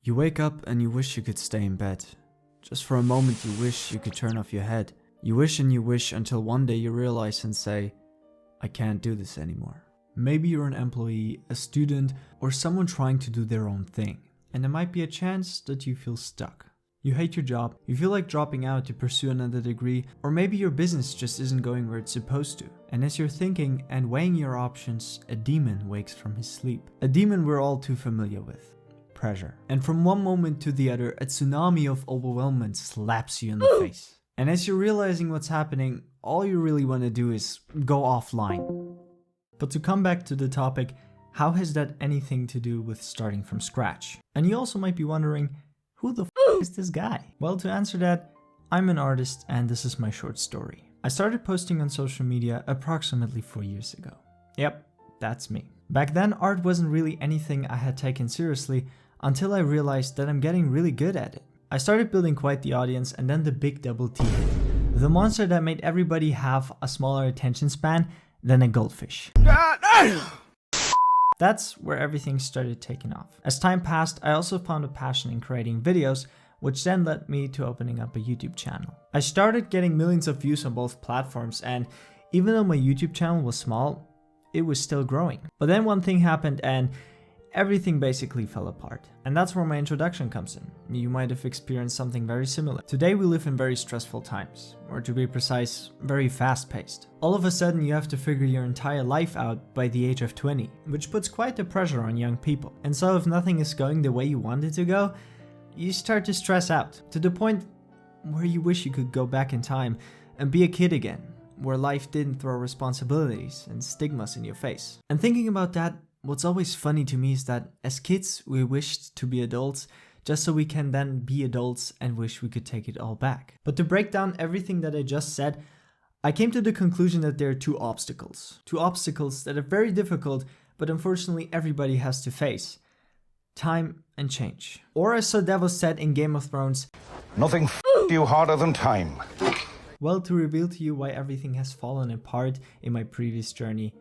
You wake up and you wish you could stay in bed. Just for a moment you wish you could turn off your head. You wish and you wish until one day you realize and say, I can't do this anymore. Maybe you're an employee, a student, or someone trying to do their own thing. And there might be a chance that you feel stuck. You hate your job, you feel like dropping out to pursue another degree, or maybe your business just isn't going where it's supposed to. And as you're thinking and weighing your options, a demon wakes from his sleep. A demon we're all too familiar with. Pressure. And from one moment to the other, a tsunami of overwhelmment slaps you in the face. And as you're realizing what's happening, all you really want to do is go offline. But to come back to the topic, how has that anything to do with starting from scratch? And you also might be wondering, who the f is this guy? Well, to answer that, I'm an artist and this is my short story. I started posting on social media approximately 4 years ago. Yep, that's me. Back then, art wasn't really anything I had taken seriously until I realized that I'm getting really good at it. I started building quite the audience and then the big double T hit. The monster that made everybody have a smaller attention span than a goldfish. That's where everything started taking off. As time passed, I also found a passion in creating videos, which then led me to opening up a YouTube channel. I started getting millions of views on both platforms, and even though my YouTube channel was small, it was still growing. But then one thing happened and everything basically fell apart. And that's where my introduction comes in. You might have experienced something very similar. Today we live in very stressful times, or to be precise, very fast-paced. All of a sudden you have to figure your entire life out by the age of 20, which puts quite the pressure on young people. And so if nothing is going the way you want it to go, you start to stress out, to the point where you wish you could go back in time and be a kid again, where life didn't throw responsibilities and stigmas in your face. And thinking about that, what's always funny to me is that as kids, we wished to be adults just so we can then be adults and wish we could take it all back. But to break down everything that I just said, I came to the conclusion that there are two obstacles. Two obstacles that are very difficult, but unfortunately everybody has to face. Time and change. Or as Sir Davos said in Game of Thrones, nothing f***ed you harder than time. Well, to reveal to you why everything has fallen apart in my previous journey,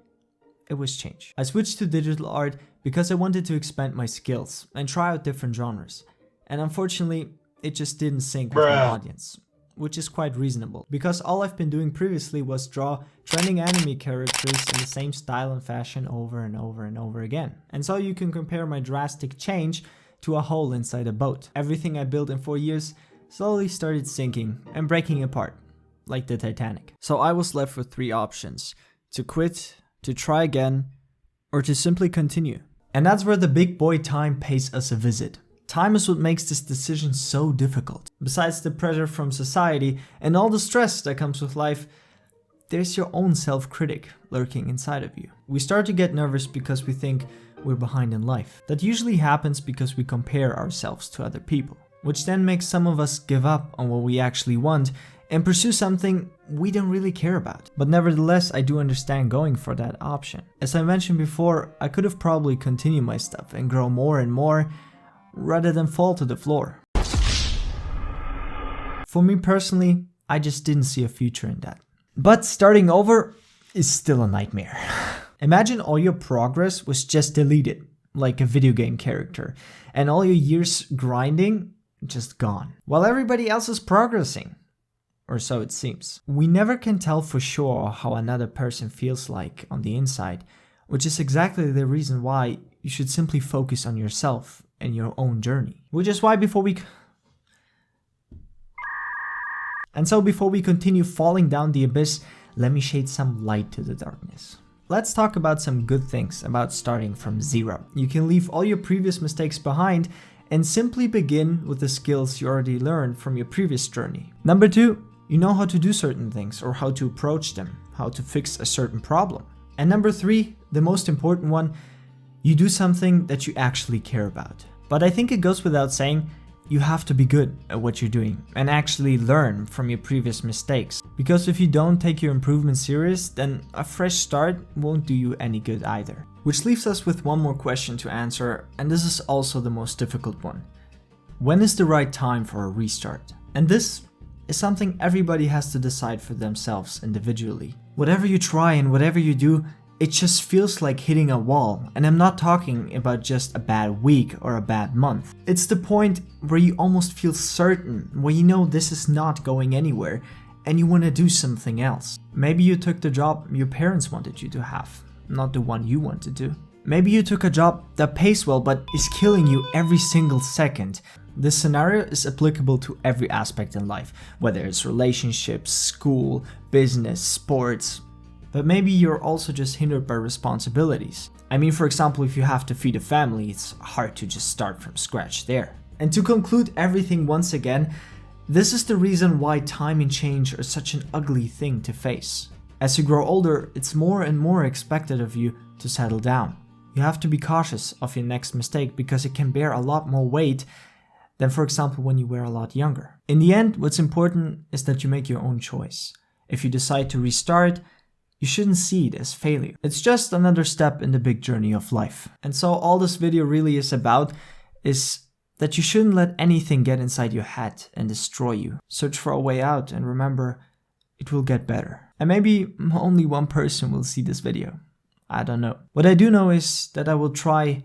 it was change. I switched to digital art because I wanted to expand my skills and try out different genres. And unfortunately, it just didn't sync with my audience, which is quite reasonable, because all I've been doing previously was draw trending anime characters in the same style and fashion over and over and over again. And so you can compare my drastic change to a hole inside a boat. Everything I built in 4 years slowly started sinking and breaking apart, like the Titanic. So I was left with 3 options: to quit, to try again, or to simply continue. And that's where the big boy time pays us a visit. Time is what makes this decision so difficult. Besides the pressure from society and all the stress that comes with life, there's your own self-critic lurking inside of you. We start to get nervous because we think we're behind in life. That usually happens because we compare ourselves to other people, which then makes some of us give up on what we actually want and pursue something we don't really care about. But nevertheless, I do understand going for that option. As I mentioned before, I could have probably continued my stuff and grow more and more rather than fall to the floor. For me personally, I just didn't see a future in that. But starting over is still a nightmare. Imagine all your progress was just deleted, like a video game character, and all your years grinding just gone, while everybody else is progressing. Or so it seems. We never can tell for sure how another person feels like on the inside, which is exactly the reason why you should simply focus on yourself and your own journey. Which is why before we continue falling down the abyss, let me shade some light to the darkness. Let's talk about some good things about starting from zero. You can leave all your previous mistakes behind and simply begin with the skills you already learned from your previous journey. Number 2, you know how to do certain things or how to approach them, how to fix a certain problem. And number 3, the most important one, you do something that you actually care about. But I think it goes without saying, you have to be good at what you're doing and actually learn from your previous mistakes. Because if you don't take your improvement serious, then a fresh start won't do you any good either. Which leaves us with one more question to answer, and this is also the most difficult one. When is the right time for a restart? And this is something everybody has to decide for themselves individually. Whatever you try and whatever you do, it just feels like hitting a wall. And I'm not talking about just a bad week or a bad month. It's the point where you almost feel certain, where you know this is not going anywhere and you want to do something else. Maybe you took the job your parents wanted you to have, not the one you want to do. Maybe you took a job that pays well but is killing you every single second. This scenario is applicable to every aspect in life, whether it's relationships, school, business, sports. But maybe you're also just hindered by responsibilities. I mean, for example, if you have to feed a family, it's hard to just start from scratch there. And to conclude everything once again, this is the reason why time and change are such an ugly thing to face. As you grow older, it's more and more expected of you to settle down. You have to be cautious of your next mistake because it can bear a lot more weight than, for example, when you were a lot younger. In the end, what's important is that you make your own choice. If you decide to restart, you shouldn't see it as failure. It's just another step in the big journey of life. And so all this video really is about is that you shouldn't let anything get inside your head and destroy you. Search for a way out and remember, it will get better. And maybe only one person will see this video. I don't know. What I do know is that I will try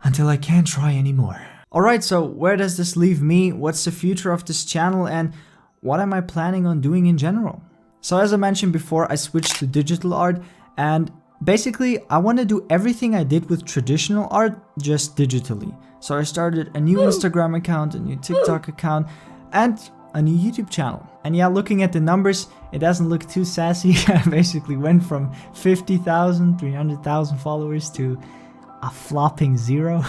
until I can't try anymore. Alright, so where does this leave me? What's the future of this channel and what am I planning on doing in general? So as I mentioned before, I switched to digital art and basically I want to do everything I did with traditional art just digitally. So I started a new Instagram account, a new TikTok account and a new YouTube channel. And yeah, looking at the numbers, it doesn't look too sassy. I basically went from 50,000, 300,000 followers to a flopping 0.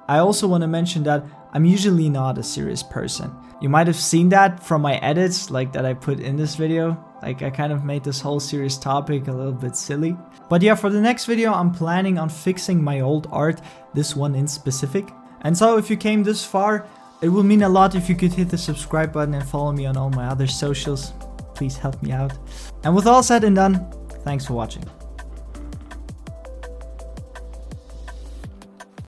I also want to mention that I'm usually not a serious person. You might have seen that from my edits, like that I put in this video. Like I kind of made this whole serious topic a little bit silly. But yeah, for the next video, I'm planning on fixing my old art, this one in specific. And so if you came this far, it will mean a lot if you could hit the subscribe button and follow me on all my other socials. Please help me out. And with all said and done, thanks for watching.